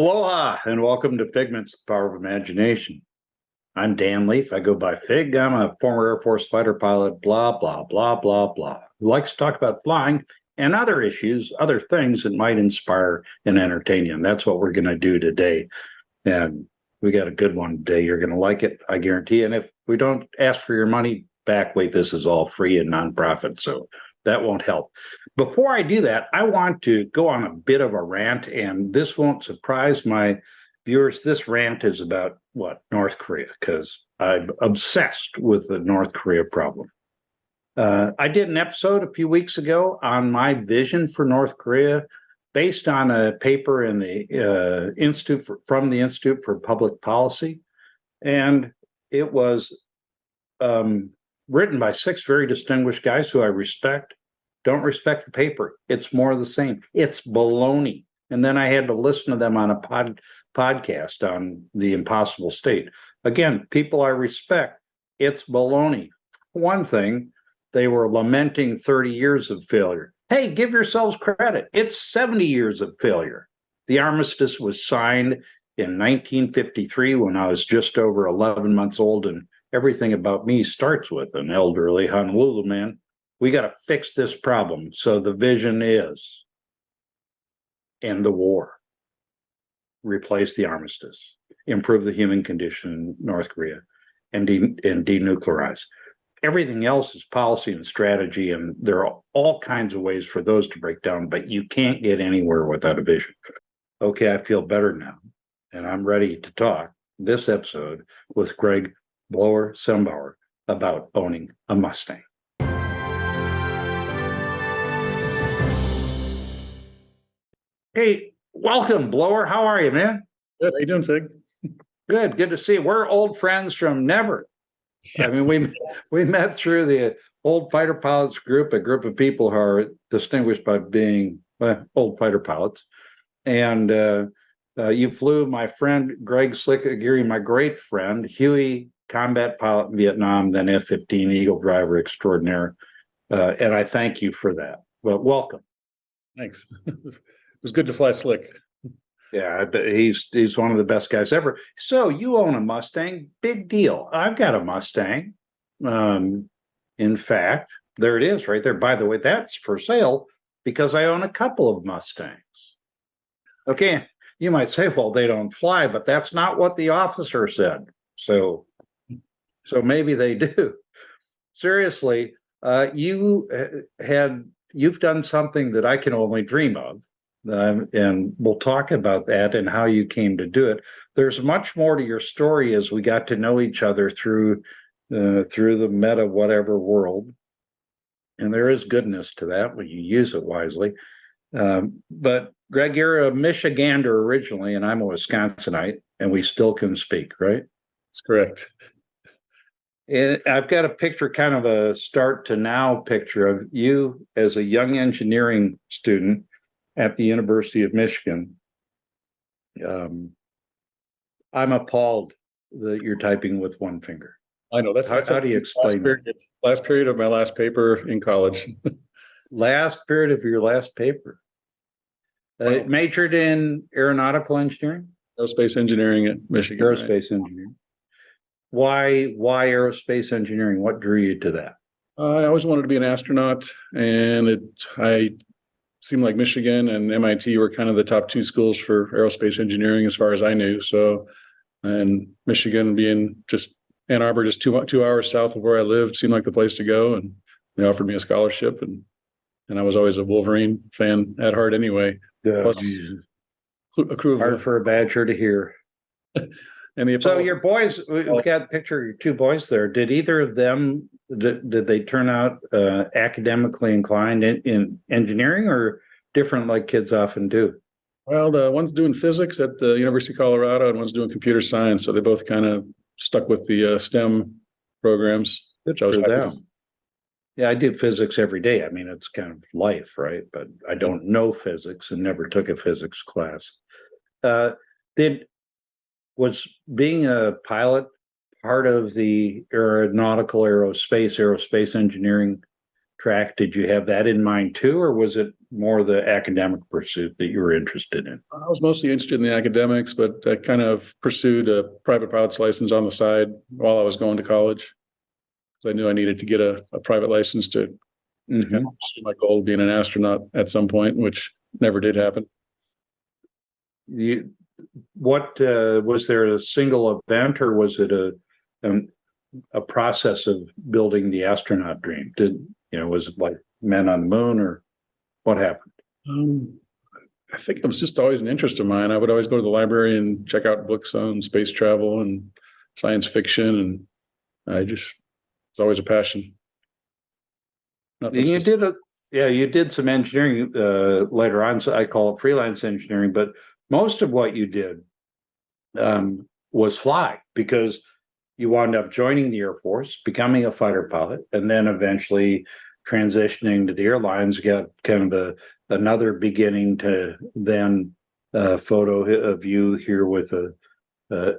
Aloha and welcome to Figments, the Power of Imagination. I'm Dan Leaf. I go by Fig. I'm a former Air Force fighter pilot, blah, blah, blah, blah, blah, who likes to talk about flying and other issues, other things that might inspire and entertain you. And that's what we're going to do today. And we got a good one today. You're going to like it, I guarantee. And if we don't ask for your money back, wait, this is all free and nonprofit. So that won't help. Before I do that, I want to go on a bit of a rant, and this won't surprise my viewers. This rant is about what? North Korea, because I'm obsessed with the North Korea problem. I did an episode a few weeks ago on my vision for North Korea based on a paper in the from the Institute for Public Policy. And it was written by 6 very distinguished guys who I respect. Don't respect the paper. It's more of the same. It's baloney. And then I had to listen to them on a podcast on the impossible state. Again, people I respect. It's baloney. One thing, they were lamenting 30 years of failure. Hey, give yourselves credit. It's 70 years of failure. The armistice was signed in 1953 when I was just over 11 months old, and everything about me starts with an elderly Honolulu man. We got to fix this problem. So the vision is end the war, replace the armistice, improve the human condition in North Korea, and denuclearize. Everything else is policy and strategy, and there are all kinds of ways for those to break down, but you can't get anywhere without a vision. Okay, I feel better now, and I'm ready to talk this episode with Greg Blower Sembauer about owning a Mustang. Hey, welcome, Blower. How are you, man? Good. How you doing, Fig? Good to see you. We're old friends from never. Yeah. I mean, we met through the old fighter pilots group, a group of people who are distinguished by being old fighter pilots. And you flew my friend Greg Slick-Aguirre, my great friend, Huey, combat pilot in Vietnam, then F-15 Eagle driver extraordinaire. And I thank you for that. Well, welcome. Thanks. It was good to fly Slick. Yeah, he's one of the best guys ever. So you own a Mustang, big deal. I've got a Mustang. In fact, there it is right there. By the way, that's for sale because I own a couple of Mustangs. Okay, you might say, well, they don't fly, but that's not what the officer said. So maybe they do. Seriously, you've done something that I can only dream of. And we'll talk about that and how you came to do it. There's much more to your story as we got to know each other through the meta whatever world. And there is goodness to that when you use it wisely. But Greg, you're a Michigander originally, and I'm a Wisconsinite, and we still can speak, right? That's correct. And I've got a picture, kind of a start to now picture of you as a young engineering student at the University of Michigan. I'm appalled that you're typing with one finger. I know. That's how do you explain that? Last period of my last paper in college. Last period of your last paper. Majored in aeronautical engineering? Aerospace engineering at Michigan. Aerospace engineering. Why aerospace engineering? What drew you to that? I always wanted to be an astronaut, and I seemed like Michigan and MIT were kind of the top 2 schools for aerospace engineering as far as I knew. So, and Michigan being just Ann Arbor, just 2 hours south of where I lived, seemed like the place to go. And they offered me a scholarship, and I was always a Wolverine fan at heart anyway. Plus, a crew of hard for a Badger to hear. And so your boys, we've got a picture of your 2 boys there. Did either of them, did they turn out academically inclined in engineering, or different like kids often do? Well, the one's doing physics at the University of Colorado, and one's doing computer science. So they both kind of stuck with the STEM programs, which I was happy to see. Yeah, I do physics every day. I mean, it's kind of life, right? But I don't know physics and never took a physics class. Was being a pilot part of the aeronautical aerospace engineering track, did you have that in mind too, or was it more the academic pursuit that you were interested in? I was mostly interested in the academics, but I kind of pursued a private pilot's license on the side while I was going to college. So I knew I needed to get a private license to kind of pursue my goal of being an astronaut at some point, which never did happen. You, what was there a single event, or was it a process of building the astronaut dream? Was it like men on the moon, or what happened? I think it was just always an interest of mine. I would always go to the library and check out books on space travel and science fiction, and it's always a passion. And you did some engineering later on. So I call it freelance engineering, but most of what you did was fly, because you wound up joining the Air Force, becoming a fighter pilot, and then eventually transitioning to the airlines. You got kind of another beginning to then photo of you here with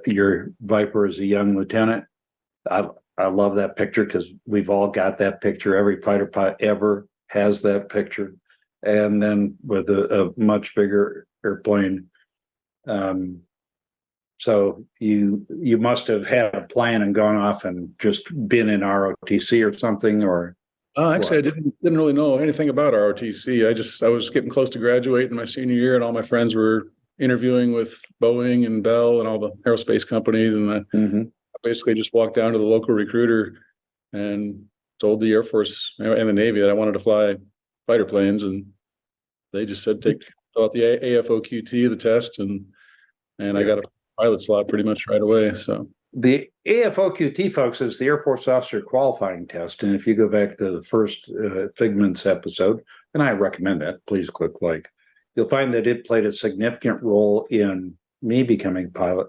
your Viper as a young lieutenant. I love that picture because we've all got that picture. Every fighter pilot ever has that picture. And then with a much bigger airplane. So you must have had a plan and gone off and just been in ROTC or something, or actually, I didn't really know anything about ROTC. I was getting close to graduating my senior year, and all my friends were interviewing with Boeing and Bell and all the aerospace companies, and I basically just walked down to the local recruiter and told the Air Force and the Navy that I wanted to fly fighter planes, and they just said fill out the AFOQT, the test, and I got a pilot slot pretty much right away. So the AFOQT, folks, is the Air Force Officer Qualifying Test. And if you go back to the first Figments episode, and I recommend that, please click like, you'll find that it played a significant role in me becoming a pilot,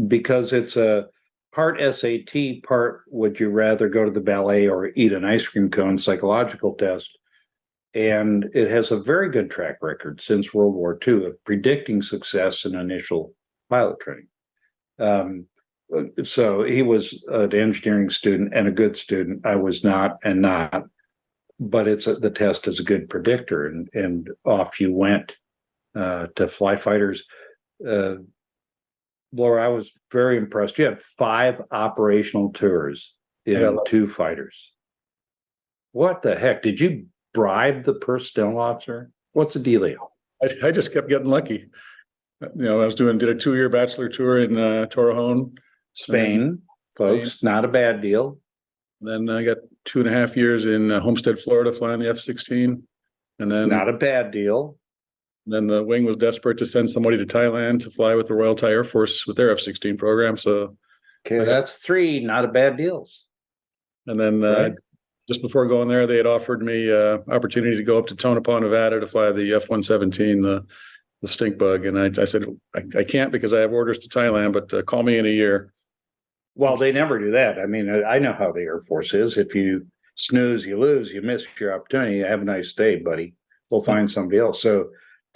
because it's a part SAT, part would you rather go to the ballet or eat an ice cream cone psychological test. And it has a very good track record since World War II of predicting success in initial pilot training. So he was an engineering student and a good student. I was not, but the test is a good predictor, and off you went to fly fighters. Laura, I was very impressed. You had 5 operational tours in 2 fighters. What the heck? Did you bribe the personnel officer? What's the dealio? I just kept getting lucky. I did a 2-year bachelor tour in Torrejon, Spain, folks. Not a bad deal. Then I got 2.5 years in Homestead, Florida, flying the F-16, and then not a bad deal. Then the wing was desperate to send somebody to Thailand to fly with the Royal Thai Air Force with their F-16 program. So, okay, that's 3 not a bad deals. And then just before going there, they had offered me opportunity to go up to Tonopah, Nevada, to fly the F-117, the stink bug, and I said I can't because I have orders to Thailand, but call me in a year. Well, they never do that. I mean, I know how the Air Force is. If you snooze, you lose. You miss your opportunity. Have a nice day, buddy. We'll find somebody else. So,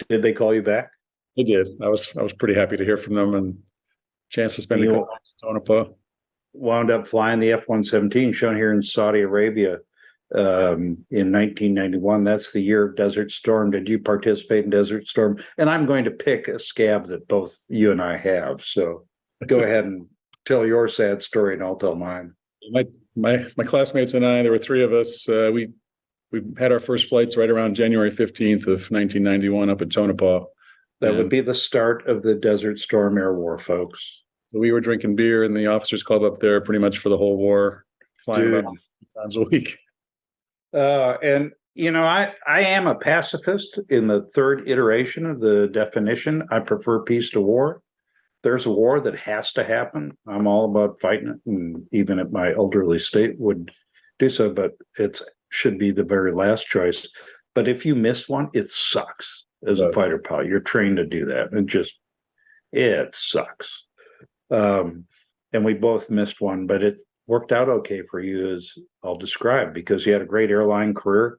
did they call you back? They did. I was pretty happy to hear from them, and chance to spend a couple months in Tonopah. Wound up flying the F-117, shown here in Saudi Arabia in 1991. That's the year of Desert Storm. Did you participate in Desert Storm? And I'm going to pick a scab that both you and I have. So go ahead and tell your sad story, and I'll tell mine. My classmates and I, there were 3 of us. We had our first flights right around January 15th of 1991 up at Tonopah. That would be the start of the Desert Storm Air War, folks. So we were drinking beer in the officers' club up there pretty much for the whole war, flying about 3 times a week. And I am a pacifist in the 3rd iteration of the definition. I prefer peace to war. There's a war that has to happen. I'm all about fighting it, and even at my elderly state would do so, but it should be the very last choice. But if you miss one, it sucks as a fighter pilot. You're trained to do that. It sucks. And we both missed one, but it worked out okay for you, as I'll describe, because you had a great airline career.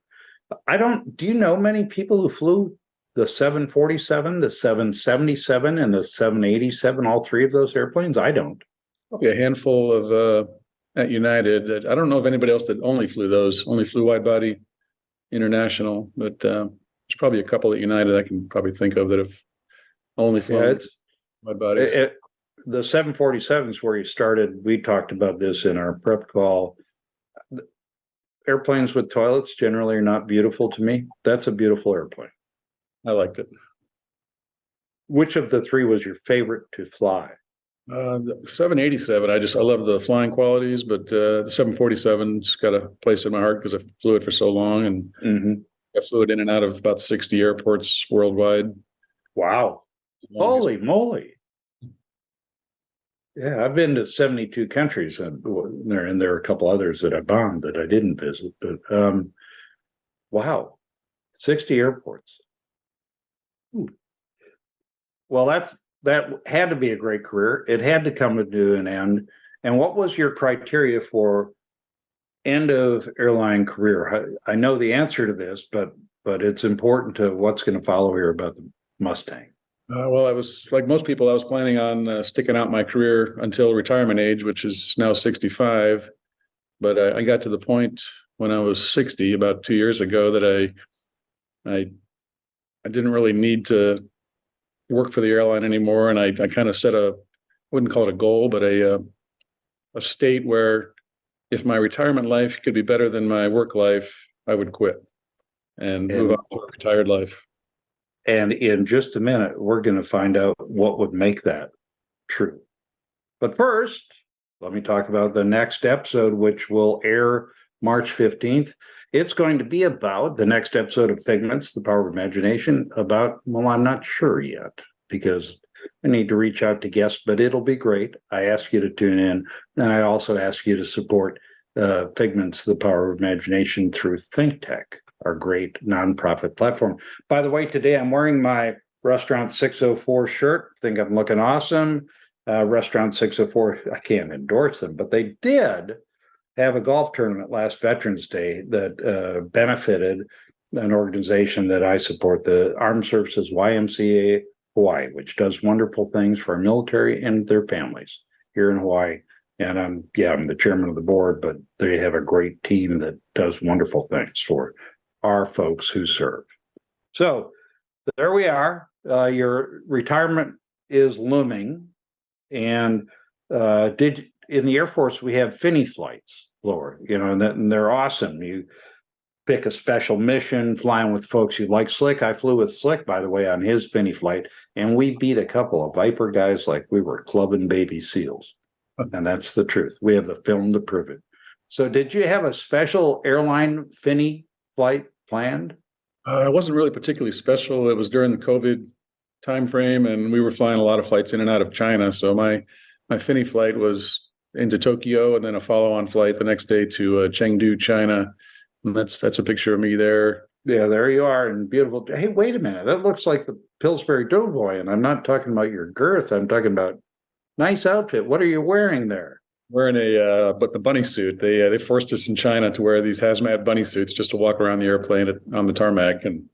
Do you know many people who flew the 747, the 777, and the 787, all 3 of those airplanes? I don't. Probably a handful of at United. I don't know of anybody else that only flew wide body. international, but there's probably a couple at United I can probably think of that have only Yeah, flown it's my buddies. the 747s where you started. We talked about this in our prep call. Airplanes with toilets generally are not beautiful to me. That's a beautiful airplane. I liked it. Which of the three was your favorite to fly? The 787, I love the flying qualities, but the 747's got a place in my heart because I flew it for so long, and I flew it in and out of about 60 airports worldwide. Wow. Holy moly. Yeah, I've been to 72 countries, and there are a couple others that I bombed that I didn't visit, but wow, 60 airports. Ooh. Well, that had to be a great career. It had to come to an end. And what was your criteria for end of airline career? I know the answer to this, but it's important to what's going to follow here about the Mustang. Well, I was like most people, I was planning on sticking out my career until retirement age, which is now 65. But I got to the point when I was 60, about 2 years ago, that I didn't really need to work for the airline anymore, and I kind of set wouldn't call it a goal, but a state where if my retirement life could be better than my work life, I would quit and move on to a retired life. And in just a minute, we're going to find out what would make that true. But first, let me talk about the next episode, which will air March 15th. It's going to be about the next episode of Figments, the Power of Imagination, about, well, I'm not sure yet because I need to reach out to guests, but it'll be great. I ask you to tune in. And I also ask you to support Figments, the Power of Imagination through ThinkTech, our great nonprofit platform. By the way, today I'm wearing my Restaurant 604 shirt. I think I'm looking awesome. Restaurant 604, I can't endorse them, but they did have a golf tournament last Veterans Day that benefited an organization that I support, the Armed Services YMCA Hawaii, which does wonderful things for our military and their families here in Hawaii. And I'm the chairman of the board, but they have a great team that does wonderful things for our folks who serve. So there we are. Your retirement is looming. And in the Air Force, we have Finney flights, Laura, and they're awesome. You pick a special mission, flying with folks you like. Slick, I flew with Slick, by the way, on his Finney flight, and we beat a couple of Viper guys like we were clubbing baby seals. And that's the truth. We have the film to prove it. So did you have a special airline Finney flight planned? It wasn't really particularly special. It was during the COVID timeframe, and we were flying a lot of flights in and out of China. So my Finney flight was into Tokyo, and then a follow-on flight the next day to Chengdu, China. And that's a picture of me there. Yeah, there you are, and beautiful. Hey, wait a minute. That looks like the Pillsbury Doughboy, and I'm not talking about your girth. I'm talking about nice outfit. What are you wearing there? Wearing but the bunny suit. They forced us in China to wear these hazmat bunny suits just to walk around the airplane on the tarmac, and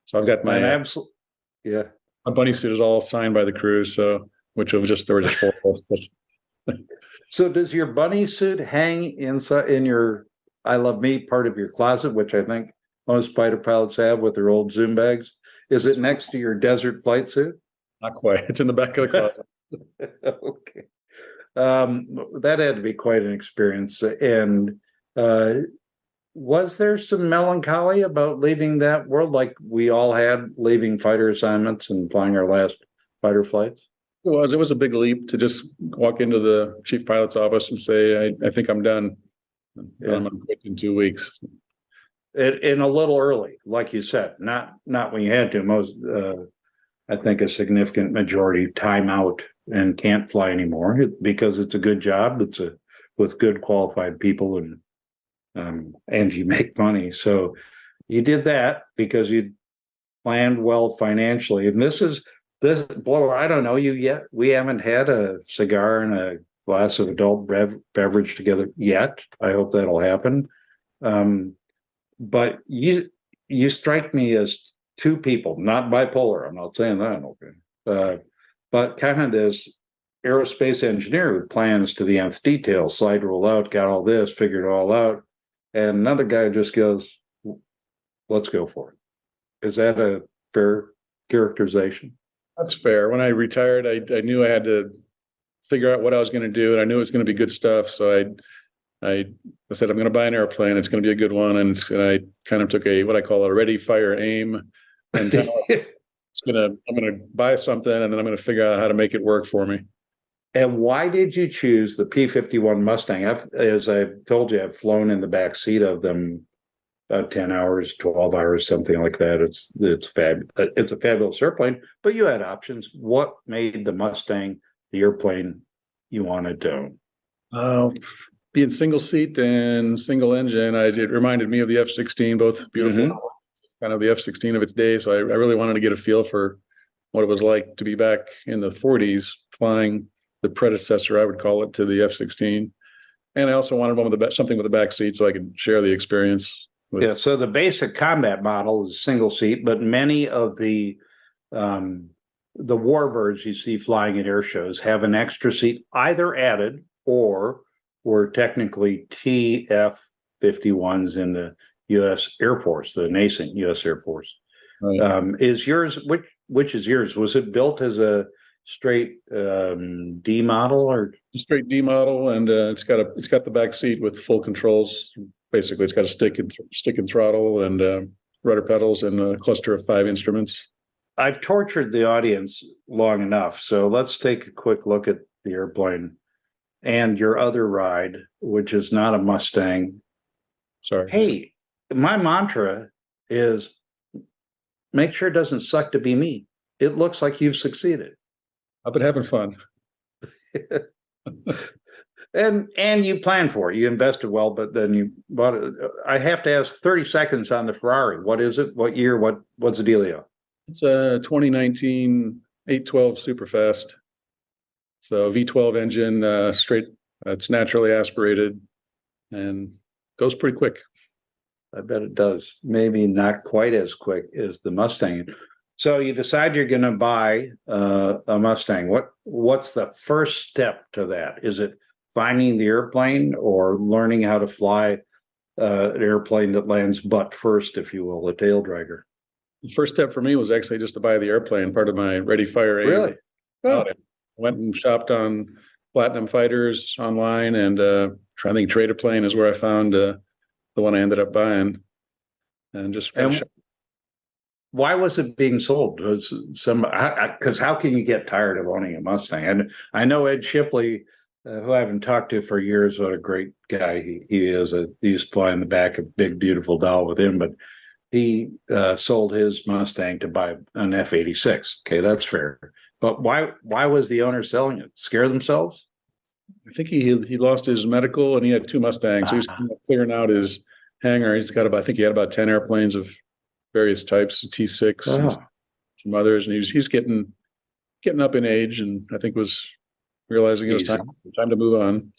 so I've got my yeah. My bunny suit is all signed by the crew, so there were just 4 of us. So does your bunny suit hang inside in your I Love Me part of your closet, which I think most fighter pilots have with their old Zoom bags? Is it next to your desert flight suit? Not quite. It's in the back of the closet. Okay. That had to be quite an experience. And was there some melancholy about leaving that world like we all had, leaving fighter assignments and flying our last fighter flights? It was a big leap to just walk into the chief pilot's office and say, I think I'm done. Yeah. I'm going to quit in 2 weeks. And a little early, like you said, not when you had to. Most, I think a significant majority time out and can't fly anymore because it's a good job. It's with good qualified people and you make money. So you did that because you planned well financially. And this blower, I don't know you yet. We haven't had a cigar and a glass of adult beverage together yet. I hope that'll happen. But you strike me as two people, not bipolar. I'm not saying that, okay. But kind of this aerospace engineer who plans to the nth detail, slide rule out, got all this, figured it all out. And another guy just goes, let's go for it. Is that a fair characterization? That's fair. When I retired, I knew I had to figure out what I was going to do, and I knew it was going to be good stuff. So I said, I'm going to buy an airplane. It's going to be a good one. And I kind of took what I call a ready, fire, aim, and I'm going to buy something, and then I'm going to figure out how to make it work for me. And why did you choose the P-51 Mustang? As I told you, I've flown in the back seat of them about 10 hours, 12 hours, something like that. It's a fabulous airplane, but you had options. What made the Mustang the airplane you wanted to own? Being single seat and single engine, it reminded me of the F-16, both beautiful, kind of the F-16 of its day. So I really wanted to get a feel for what it was like to be back in the 40s flying the predecessor, I would call it, to the F-16. And I also wanted one with something with a back seat so I could share the experience. Yeah, so the basic combat model is single seat, but many of the warbirds you see flying at air shows have an extra seat either added or were technically TF-51s in the U.S. Air Force, the nascent U.S. Air Force. Right. Is yours, which is yours? Was it built as a straight D model or straight D model? And it's got the back seat with full controls. Basically, it's got a stick and throttle and rudder pedals and a cluster of 5 instruments. I've tortured the audience long enough, so let's take a quick look at the airplane and your other ride, which is not a Mustang. Sorry. Hey, my mantra is make sure it doesn't suck to be me. It looks like you've succeeded. I've been having fun. And you planned for it. You invested well, but then you bought it. I have to ask 30 seconds on the Ferrari. What is it? What year? What's the dealio? It's a 2019 812 Superfast. So V12 engine, straight. It's naturally aspirated and goes pretty quick. I bet it does. Maybe not quite as quick as the Mustang. So you decide you're going to buy a Mustang. What's the first step to that? Is it finding the airplane or learning how to fly an airplane that lands butt first, if you will, a tail dragger? The first step for me was actually just to buy the airplane, part of my ready, fire, aim. Really? Oh. Went and shopped on Platinum Fighters online, and I think Trader Plane is where I found the one I ended up buying, and just. Why was it being sold? Because how can you get tired of owning a Mustang? And I know Ed Shipley, who I haven't talked to for years, what a great guy he is. He used to fly in the back of Big Beautiful Doll with him, but he sold his Mustang to buy an F-86. Okay, that's fair. But why was the owner selling it? Scare themselves? I think he lost his medical, and he had 2 Mustangs. So he was kind of clearing out his hangar. I think he had about 10 airplanes of various types, T6, and some others, and he was getting up in age, and I think was realizing it was time to move on.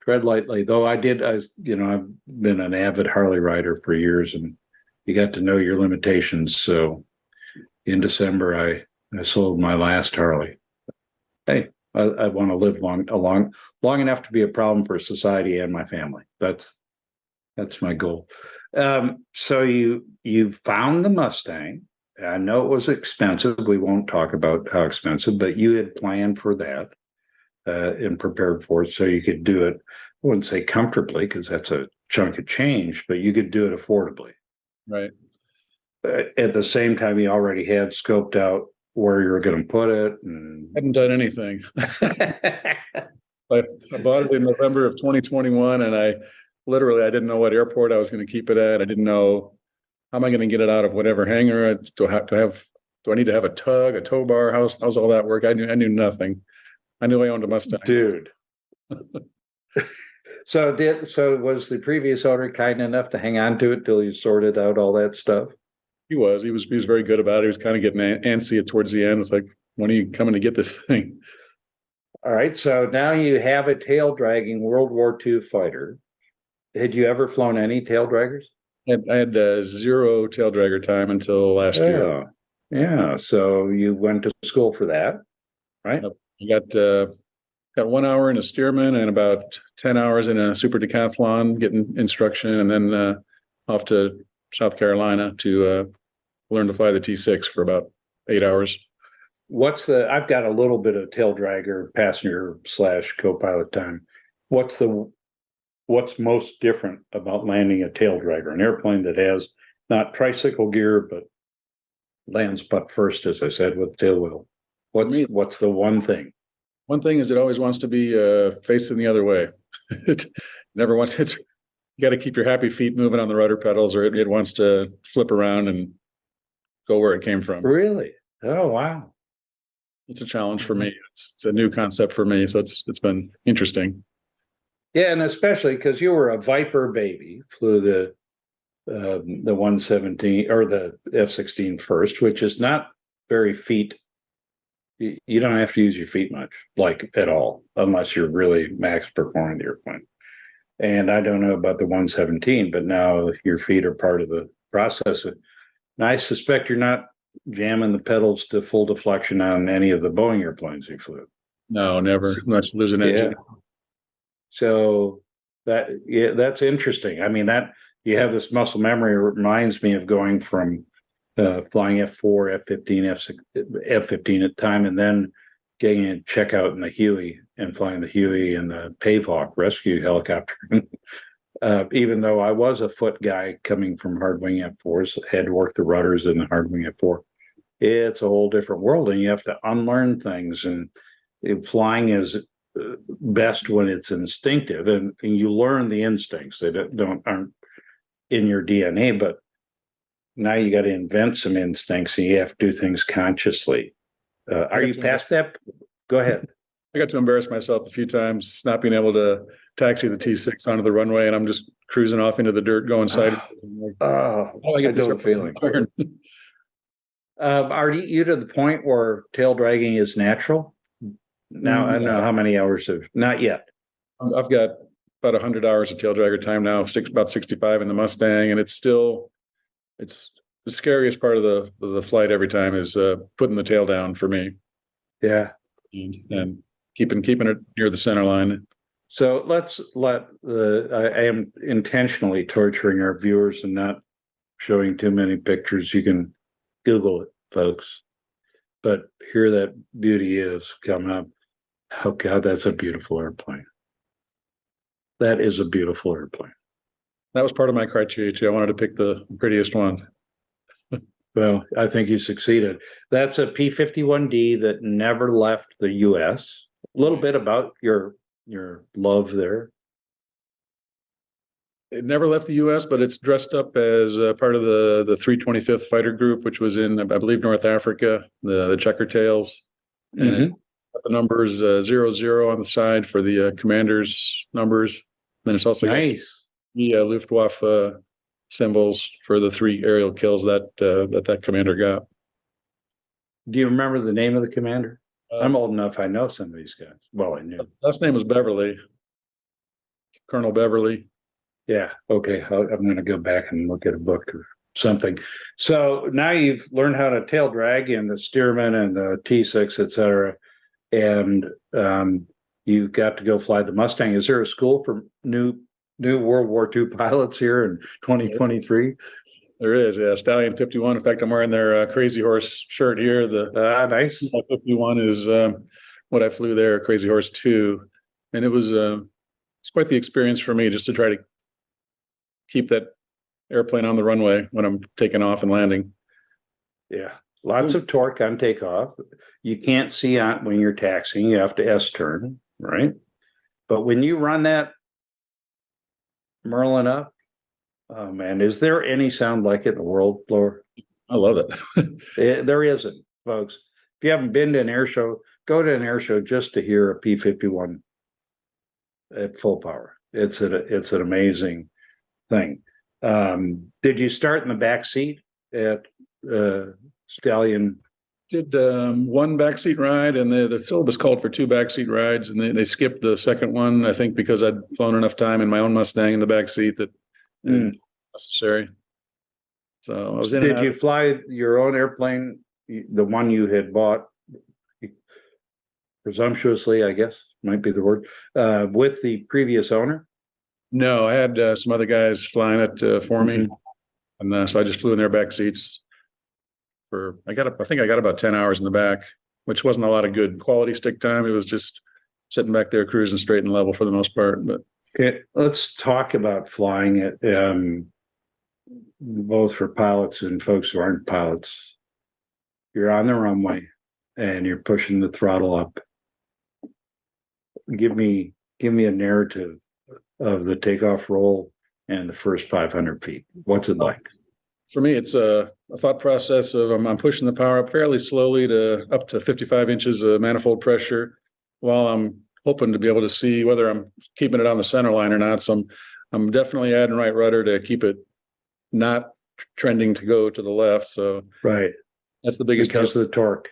Tread lightly, though. I've been an avid Harley rider for years, and you got to know your limitations. So in December, I sold my last Harley. Hey, I want to live long enough to be a problem for society and my family. That's my goal. So you found the Mustang. I know it was expensive. We won't talk about how expensive, but you had planned for that and prepared for it so you could do it. I wouldn't say comfortably because that's a chunk of change, but you could do it affordably. Right. At the same time, you already had scoped out where you were going to put it. And hadn't done anything. I bought it in November of 2021, and I didn't know what airport I was going to keep it at. I didn't know how am I going to get it out of whatever hangar. Do I need to have a tug, a tow bar? How's all that work? I knew nothing. I knew I owned a Mustang. Dude. So was the previous owner kind enough to hang on to it till you sorted out all that stuff? He was very good about it. He was kind of getting antsy towards the end. It's like, when are you coming to get this thing? All right. So now you have a tail dragging World War II fighter. Had you ever flown any tail draggers? I had 0 tail dragger time until last year. Yeah. So you went to school for that, right? I got 1 hour in a Stearman and about 10 hours in a super decathlon getting instruction, and then off to South Carolina to learn to fly the T6 for about 8 hours. I've got a little bit of tail dragger passenger / co-pilot time. What's most different about landing a tail dragger, an airplane that has not tricycle gear, but lands butt first, as I said, with tail wheel? What's the one thing? One thing is it always wants to be facing the other way. It never wants it. You got to keep your happy feet moving on the rudder pedals, or it wants to flip around and go where it came from. Really? Oh, wow. It's a challenge for me. It's a new concept for me, so it's been interesting. Yeah, and especially because you were a Viper baby, flew the 117 or the F-16 first, which is not very feet. You don't have to use your feet much, like at all, unless you're really max performing the airplane. And I don't know about the 117, but now your feet are part of the process. And I suspect you're not jamming the pedals to full deflection on any of the Boeing airplanes you flew. No, never. Unless you lose an engine. Yeah. So that's interesting. I mean, that you have this muscle memory. It reminds me of going from flying F4, F-15, F-15 at the time, and then getting a checkout in the Huey and flying the Huey and the Pavehawk rescue helicopter. Even though I was a foot guy coming from hard wing F4s, had to work the rudders in the hard wing F4. It's a whole different world, and you have to unlearn things. And flying is best when it's instinctive, and you learn the instincts. They aren't in your DNA, but now you got to invent some instincts, and you have to do things consciously. Are you past that? Go ahead. I got to embarrass myself a few times not being able to taxi the T6 onto the runway, and I'm just cruising off into the dirt going sideways. I know the feeling. Are you to the point where tail dragging is natural? Now, I don't know how many hours of, not yet. I've got about 100 hours of tail dragger time now, about 65 in the Mustang, and it's the scariest part of the flight every time is putting the tail down for me. Yeah. And keeping it near the center line. So I am intentionally torturing our viewers and not showing too many pictures. You can Google it, folks. But here that beauty is coming up. Oh God, that's a beautiful airplane. That is a beautiful airplane. That was part of my criteria too. I wanted to pick the prettiest one. Well, I think you succeeded. That's a P-51D that never left the U.S. A little bit about your love there. It never left the U.S., but it's dressed up as part of the 325th Fighter Group, which was in, I believe, North Africa, the checker tails. And it's got the numbers 00 on the side for the commander's numbers. Then it's also nice. The Luftwaffe symbols for the 3 aerial kills that commander got. Do you remember the name of the commander? I'm old enough. I know some of these guys. Well, I knew. Last name was Beverly. Colonel Beverly. Yeah. Okay. I'm going to go back and look at a book or something. So now you've learned how to tail drag in the Stearman and the T6, et cetera. And you've got to go fly the Mustang. Is there a school for new World War II pilots here in 2023? There is, yeah. Stallion 51. In fact, I'm wearing their Crazy Horse shirt here. The nice 51 is what I flew there, Crazy Horse 2. And it's quite the experience for me just to try to keep that airplane on the runway when I'm taking off and landing. Yeah. Lots of torque on takeoff. You can't see on when you're taxiing. You have to S-turn, right? But when you run that Merlin up, oh man, is there any sound like it in the world, Laura? I love it. There isn't, folks. If you haven't been to an air show, go to an air show just to hear a P-51 at full power. It's an amazing thing. Did you start in the back seat at Stallion? Did one backseat ride, and the syllabus called for 2 backseat rides, and they skipped the second one, I think, because I'd flown enough time in my own Mustang in the backseat that necessary. So I was in. Did you fly your own airplane, the one you had bought, presumptuously, I guess might be the word, with the previous owner? No, I had some other guys flying it for me. And so I just flew in their back seats I think I got about 10 hours in the back, which wasn't a lot of good quality stick time. It was just sitting back there cruising straight and level for the most part. But Okay, let's talk about flying it, both for pilots and folks who aren't pilots. You're on the runway and you're pushing the throttle up. Give me a narrative of the takeoff roll and the first 500 feet. What's it like? For me, it's a thought process of I'm pushing the power up fairly slowly to up to 55 inches of manifold pressure while I'm hoping to be able to see whether I'm keeping it on the center line or not. So I'm definitely adding right rudder to keep it not trending to go to the left. So right, that's the biggest because of the torque.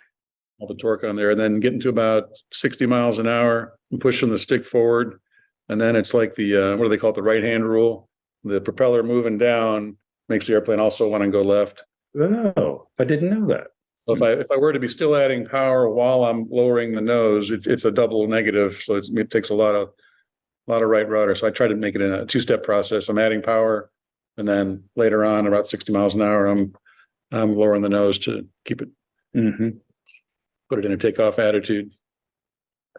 All the torque on there, and then getting to about 60 miles an hour and pushing the stick forward. And then it's like the what do they call it? The right hand rule. The propeller moving down makes the airplane also want to go left. Oh, I didn't know that. So if I were to be still adding power while I'm lowering the nose, it's a double negative. So it takes a lot of right rudder. So I try to make it in a two-step process. I'm adding power, and then later on, about 60 miles an hour, I'm lowering the nose to keep it, put it in a takeoff attitude.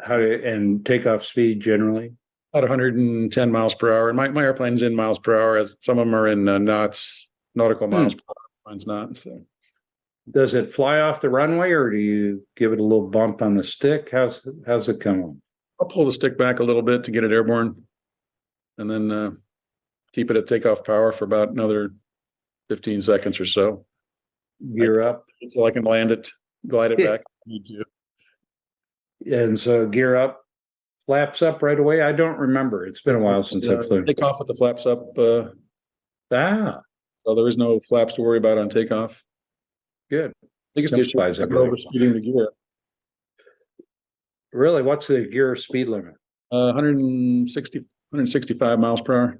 And takeoff speed generally? About 110 miles per hour. And my airplane's in miles per hour, as some of them are in knots, nautical miles per hour. Mine's not. So. Does it fly off the runway, or do you give it a little bump on the stick? How's it coming? I'll pull the stick back a little bit to get it airborne, and then keep it at takeoff power for about another 15 seconds or so. Gear up until I can land it, glide it back. Need to. And so gear up, flaps up right away. I don't remember. It's been a while since I've flown. Take off with the flaps up. So there is no flaps to worry about on takeoff. Good. Biggest issue is overspeeding the gear. Really? What's the gear speed limit? 165 miles per hour.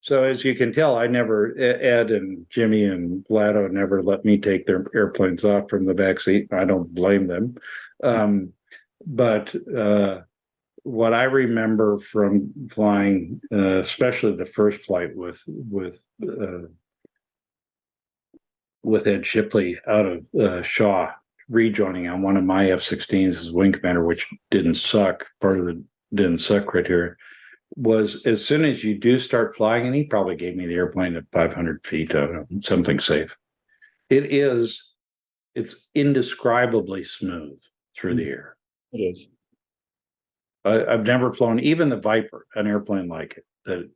So as you can tell, Ed and Jimmy and Vlado never let me take their airplanes off from the back seat. I don't blame them. But what I remember from flying, especially the first flight with Ed Shipley out of Shaw, rejoining on one of my F-16s as wing commander, which didn't suck. Part of it didn't suck criteria was as soon as you do start flying, and he probably gave me the airplane at 500 feet, something safe. It's indescribably smooth through the air. It is. I've never flown even the Viper, an airplane like it, that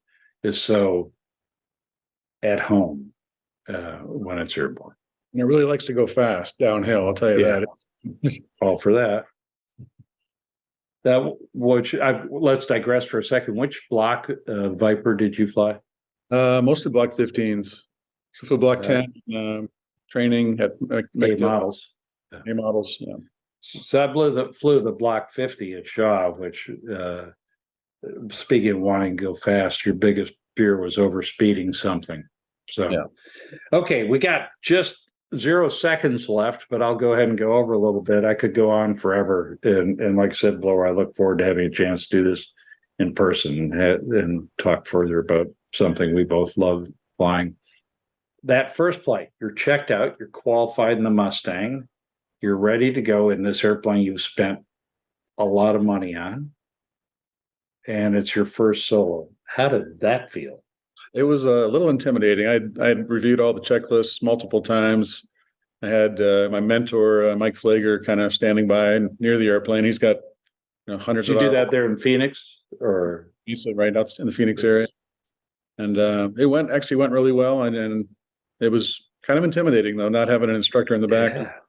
is so at home when it's airborne. And it really likes to go fast downhill. I'll tell you that. All for that. Let's digress for a second. Which block Viper did you fly? Mostly block 15s. So for block 10, training at A models. A models, yeah. So I flew the block 50 at Shaw, which speaking of wanting to go fast, your biggest fear was overspeeding something. So, okay, we got just 0 seconds left, but I'll go ahead and go over a little bit. I could go on forever. And like I said, Blower, I look forward to having a chance to do this in person and talk further about something we both love flying. That first flight, you're checked out, you're qualified in the Mustang, you're ready to go in this airplane you've spent a lot of money on, and it's your first solo. How did that feel? It was a little intimidating. I had reviewed all the checklists multiple times. I had my mentor, Mike Flager, kind of standing by near the airplane. He's got hundreds of. Did you do that there in Phoenix, or? He said right out in the Phoenix area, and it went really well. And it was kind of intimidating though, not having an instructor in the back.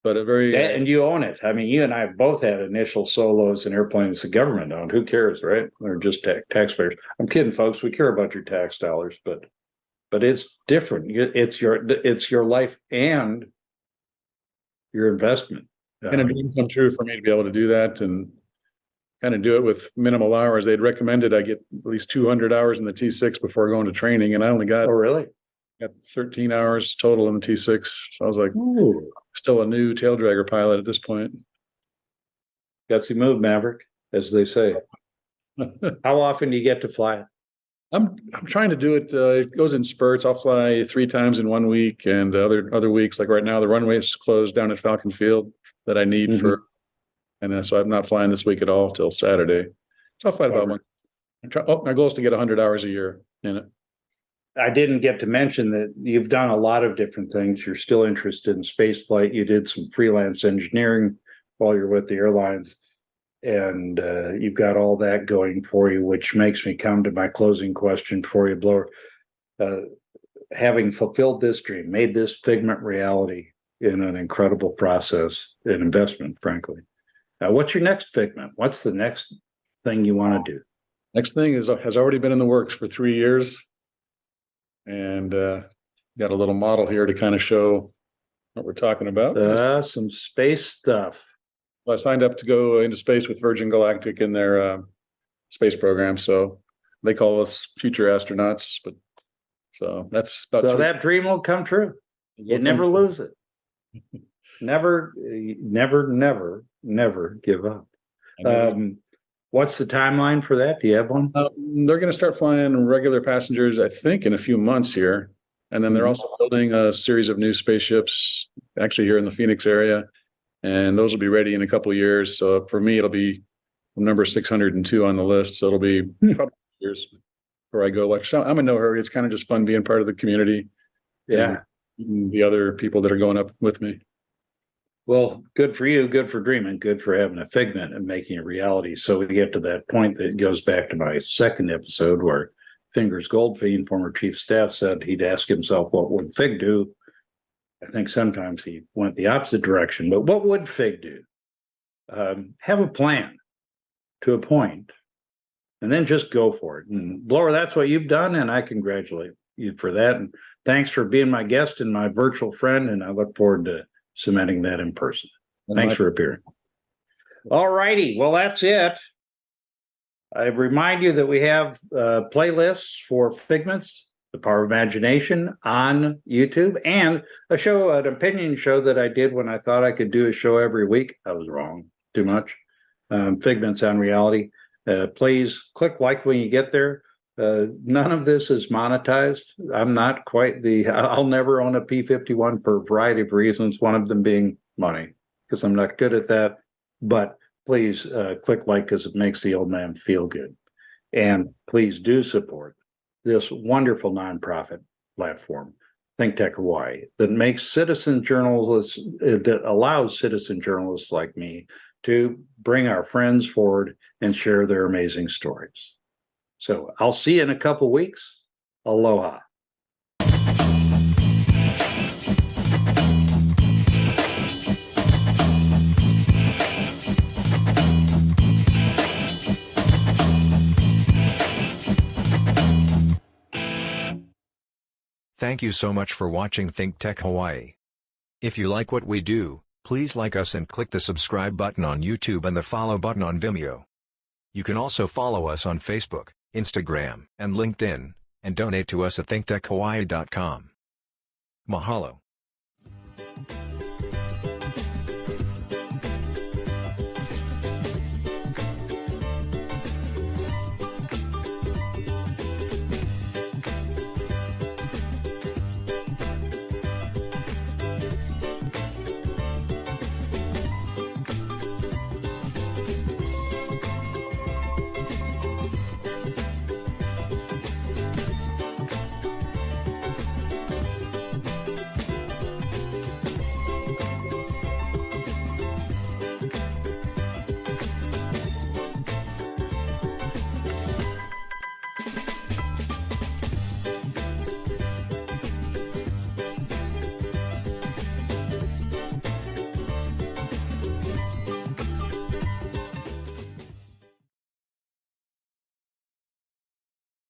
But a very and you own it. I mean, you and I have both had initial solos in airplanes the government owned. Who cares, right? They're just taxpayers. I'm kidding, folks. We care about your tax dollars, but it's different. It's your life and your investment. And a dream come true for me to be able to do that and kind of do it with minimal hours. They'd recommended I get at least 200 hours in the T6 before going to training, and I only got. Oh, really? Got 13 hours total in the T6. So I was like, ooh, still a new tail dragger pilot at this point. Gutsy move, Maverick, as they say. How often do you get to fly it? I'm trying to do it. It goes in spurts. I'll fly 3 times in 1 week, and other weeks, like right now, the runway is closed down at Falcon Field that I need for, and so I'm not flying this week at all till Saturday. So I'll fly about one. My goal is to get 100 hours a year in it. I didn't get to mention that you've done a lot of different things. You're still interested in space flight. You did some freelance engineering while you're with the airlines, and you've got all that going for you, which makes me come to my closing question for you, Blower. Having fulfilled this dream, made this Figment reality in an incredible process, an investment, frankly. What's your next Figment? What's the next thing you want to do? Next thing has already been in the works for 3 years. And got a little model here to kind of show what we're talking about. Some space stuff. So I signed up to go into space with Virgin Galactic in their space program. So they call us future astronauts. But so that's about so that dream will come true. You never lose it. Never give up. What's the timeline for that? Do you have one? They're going to start flying regular passengers, I think, in a few months here. And then they're also building a series of new spaceships, actually here in the Phoenix area. And those will be ready in a couple of years. So for me, it'll be number 602 on the list. So it'll be probably years before I go. I'm in no hurry. It's kind of just fun being part of the community. Yeah. And the other people that are going up with me. Well, good for you, good for dreaming, good for having a Figment and making it reality. So we get to that point that goes back to my second episode where Fingers Goldfein, former chief staff, said he'd ask himself, what would Fig do? I think sometimes he went the opposite direction, but what would Fig do? Have a plan to a point and then just go for it. And Blower, that's what you've done, and I congratulate you for that. And thanks for being my guest and my virtual friend, and I look forward to cementing that in person. Thanks for appearing. All righty. Well, that's it. I remind you that we have playlists for Figments, The Power of Imagination on YouTube, and a show, an opinion show that I did when I thought I could do a show every week. I was wrong. Too much. Figments on Reality. Please click like when you get there. None of this is monetized. I'm not quite I'll never own a P-51 for a variety of reasons, one of them being money, because I'm not good at that. But please click like, because it makes the old man feel good. And please do support this wonderful nonprofit platform, Think Tech Hawaii, that makes citizen journalists, that allows citizen journalists like me to bring our friends forward and share their amazing stories. So I'll see you in a couple weeks. Aloha. Thank you so much for watching Think Tech Hawaii. If you like what we do, please like us and click the subscribe button on YouTube and the follow button on Vimeo. You can also follow us on Facebook, Instagram, and LinkedIn, and donate to us at thinktechhawaii.com. Mahalo.